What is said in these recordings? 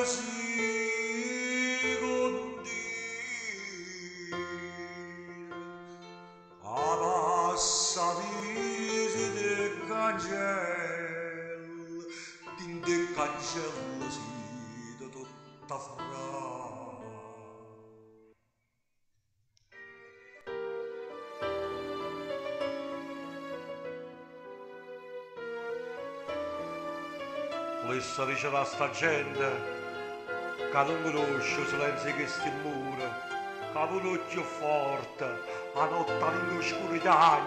si condì a passa visite cancel dinte cancella si da tutta fra. Lessa dice a sta gente che non conosce il silenzio che sti mura, che ha un occhio forte, a notte all'oscurità,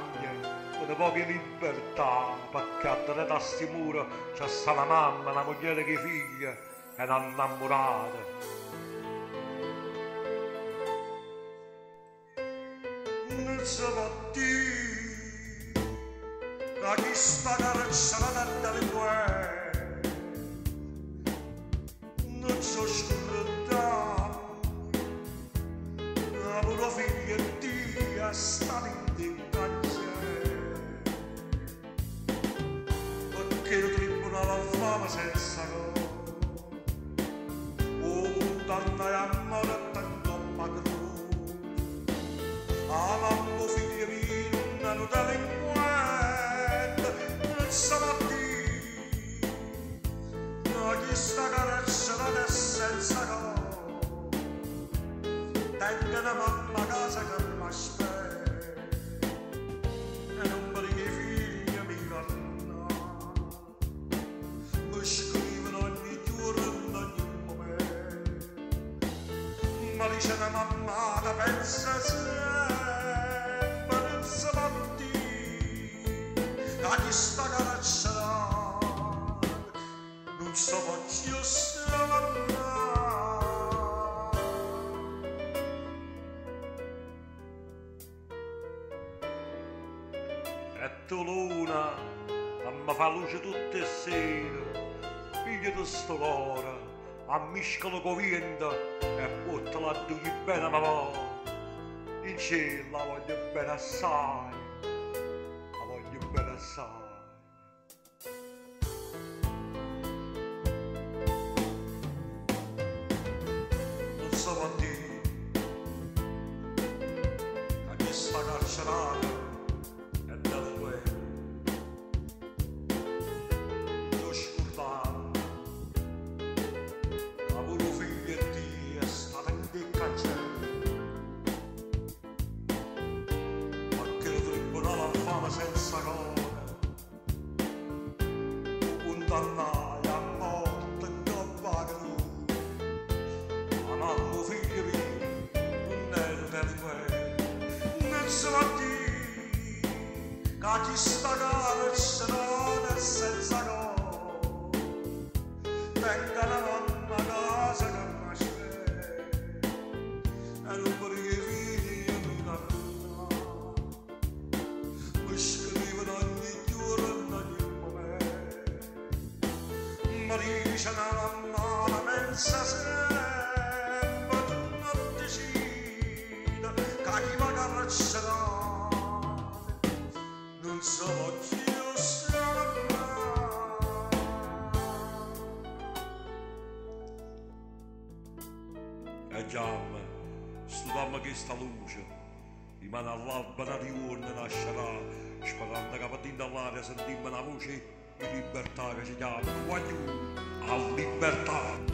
con poche libertà, perché attorno a sti mura c'è sta la mamma, la moglie che figlia e una innamorata. Non si può dire che chi sta carcera dalle guerre non so scordare, la loro figlia Dio sta in carcere, perché il tribunale fama senza no, o condanna e amore tanto magro, a mamma figlia mia non delinquente, non sa chi sta carcera senza no, tenga una mamma a casa che mi aspetta e non mi dica i figli mi vanno, mi scrivono ogni giorno, ogni momento, ma dice una mamma che pensa sempre, non si può dire a chi sta carcera non so voglio stare. E tu luna, mi fa luce tutte le sere, figlia di sto cuore, ammiscalo con vento e portala a due bene ma va. In cielo la voglio bene assai, la voglio bene assai. Non so può dire che chi sta carcerata è del guerra, io scordavo che avevo figlia e Dio è stata in te cancello, perché il tribunale ha fame senza cosa, condannai a morte in coppa che mamma figlia mia, non ero delinquente, non si può dire che chi sta carcerato senza no, venga la mamma a casa che mi aspetta e non mi dica i figli mi danno, mi scrivono ogni giorno, ogni momento, ma dice una mamma la pensa sempre. Non so voglio stare. E già, studiamo questa luce, rimane all'alba una diurna nascerà, sparando capatino all'aria sentimmo una voce di libertà che ci chiama, voglio a libertà.